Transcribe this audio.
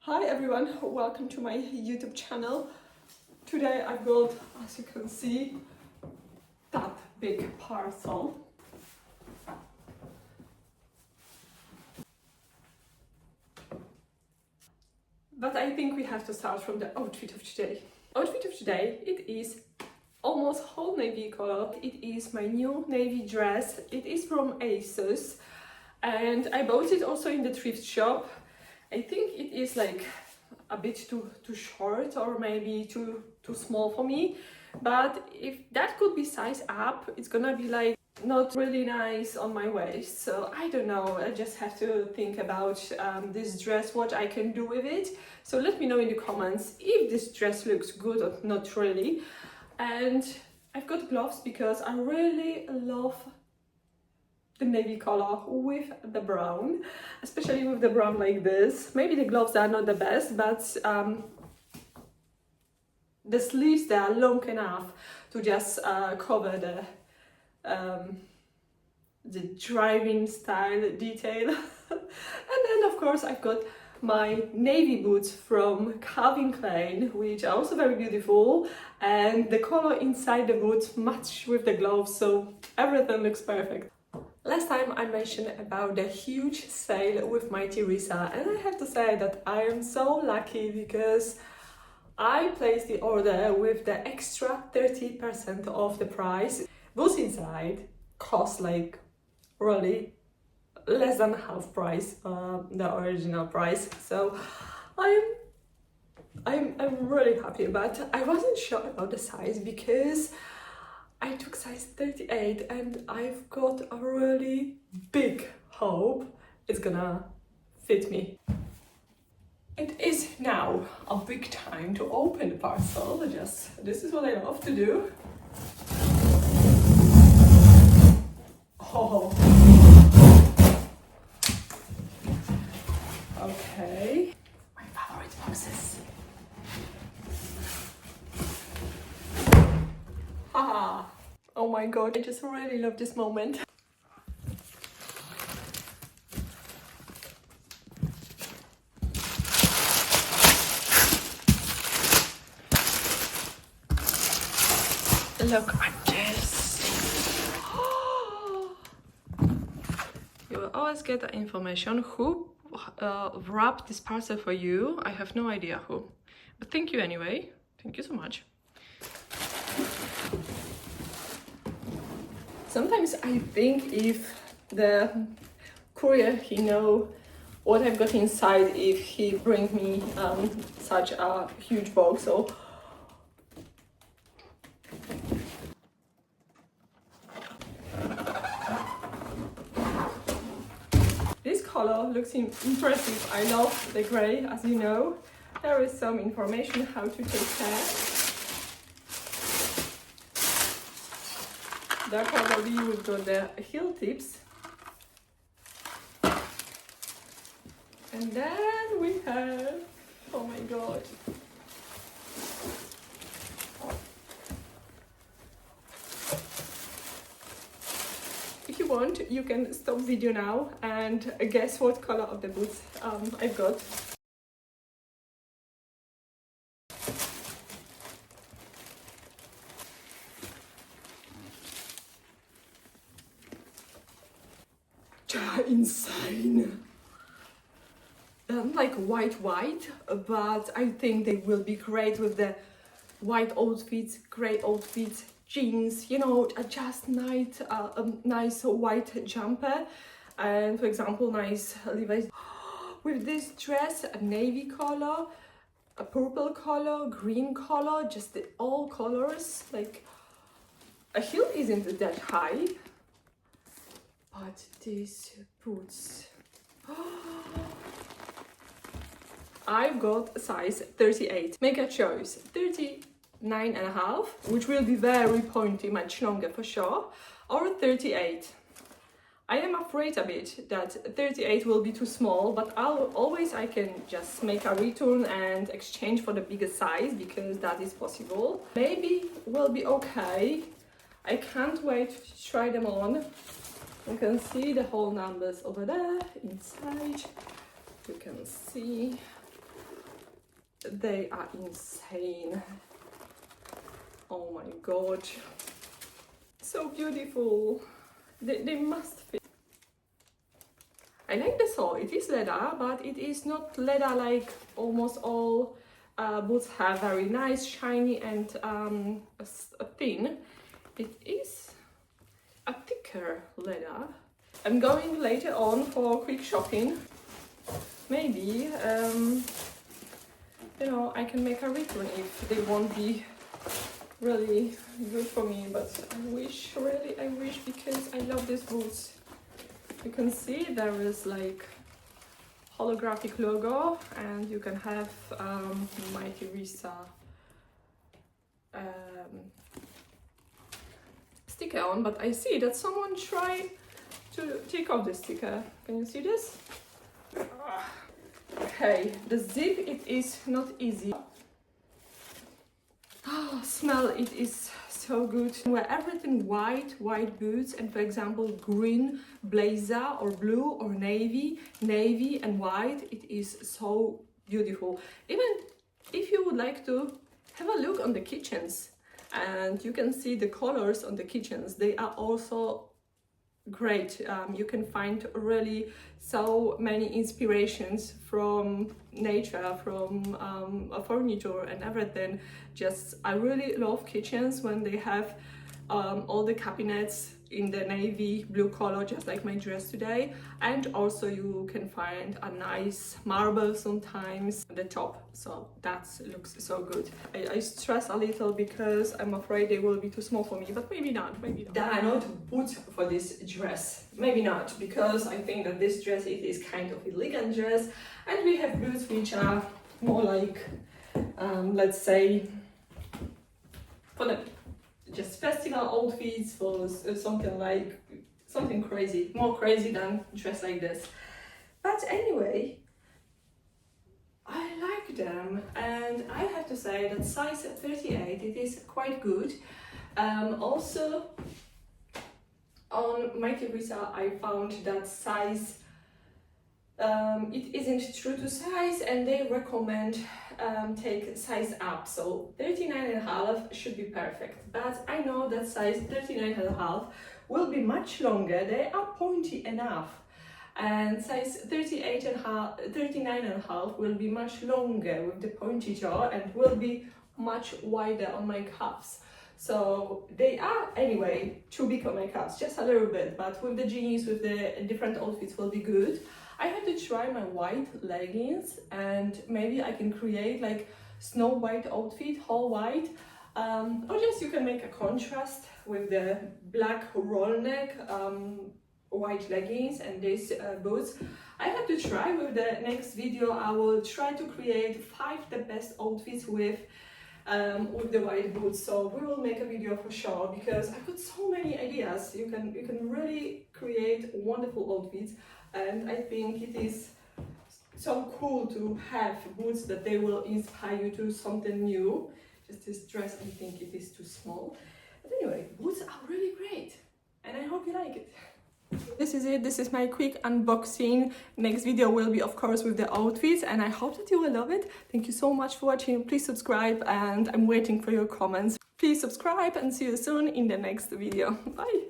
Hi everyone, welcome to my YouTube channel. Today I've got, as you can see, that big parcel. But I think we have to start from the outfit of today. Outfit of today, it is almost whole navy color. It is my new navy dress. It is from ASOS and I bought it also in the thrift shop. I think it is like a bit too short or maybe too small for me, but if that could be sized up, it's gonna be like not really nice on my waist. So I don't know, I just have to think about this dress, what I can do with it. So let me know in the comments if this dress looks good or not really. And I've got gloves because I really love the navy color with the brown, especially with the brown like this. Maybe the gloves are not the best, but the sleeves, they are long enough to just cover the driving style detail. And then of course I've got my navy boots from Calvin Klein, which are also very beautiful, and the color inside the boots match with the gloves, so everything looks perfect. Last time I mentioned about the huge sale with Mytheresa, and I have to say that I am so lucky because I placed the order with the extra 30% off the price. Boots inside cost like really less than half price, the original price. So I'm really happy, but I wasn't sure about the size because I took size 38 and I've got a really big hope it's gonna fit me. It is now a big time to open the parcel. This is what I love to do. Oh. Okay. My favorite boxes. Haha. Oh my god, I just really love this moment. Look at this. You will always get the information who wrapped this parcel for you. I have no idea who, but thank you anyway. Thank you so much. Sometimes I think if the courier, he know what I've got inside, if he bring me such a huge box. So this color looks impressive. I love the gray, as you know. There is some information how to take care. There probably we've got the heel tips. And then we have, oh my god. If you want, you can stop video now and guess what color of the boots I've got. Insane. Like white, but I think they will be great with the white outfits, grey outfits, jeans, you know, just nice white jumper, and for example nice Levi's with this dress, a navy color, a purple color, green color, just all colors. Like a heel isn't that high, but these boots, I've got a size 38. Make a choice, 39.5, which will be very pointy, much longer for sure, or 38. I am afraid a bit that 38 will be too small, but I can just make a return and exchange for the bigger size, because that is possible. Maybe will be okay. I can't wait to try them on. You can see the whole numbers over there inside. You can see they are insane. Oh my god, so beautiful. They must fit. I like the sole. It is leather, but it is not leather like almost all boots have. Very nice, shiny and thin. It is a thicker leather. I'm going later on for quick shopping. Maybe you know, I can make a return if they won't be really good for me, but I wish, really I wish, because I love these boots. You can see there is like holographic logo, and you can have Mytheresa sticker on, but I see that someone tried to take off the sticker. Can you see this? Okay, the zip, it is not easy. Oh, smell, it is so good. Wear everything white boots, and for example green blazer or blue or navy and white. It is so beautiful. Even if you would like to have a look on the kitchens, and you can see the colors on the kitchens, they are also great. You can find really so many inspirations from nature, from furniture and everything. Just I really love kitchens when they have all the cabinets in the navy blue color, just like my dress today. And also you can find a nice marble sometimes at the top, so that looks so good. I stress a little because I'm afraid they will be too small for me, but maybe not, maybe not. That are not boots for this dress, maybe not, because I think that this dress, it is kind of elegant dress, and we have boots which are more like let's say for the just festival outfits, for something crazy, more crazy than dress like this. But anyway, I like them, and I have to say that size 38, it is quite good. Also on Mytheresa I found that size it isn't true to size, and they recommend take size up, so 39.5 should be perfect. But I know that size 39.5 will be much longer. They are pointy enough, and size 39.5 will be much longer with the pointy jaw and will be much wider on my calves. So they are anyway too big on my calves, just a little bit, but with the jeans, with the different outfits will be good. I had to try my white leggings, and maybe I can create like snow white outfit, all white, or just you can make a contrast with the black roll neck white leggings and these boots. I have to try. With the next video I will try to create 5 the best outfits with the white boots, so we will make a video for sure, because I got so many ideas. You can really create wonderful outfits, and I think it is so cool to have boots that they will inspire you to something new. Just this dress, I think it is too small, but anyway, boots are really great, and I hope you like it. This is it. This is my quick unboxing. Next video will be of course with the outfits, and I hope that you will love it. Thank you so much for watching. Please subscribe, and I'm waiting for your comments. Please subscribe, and see you soon in the next video. Bye.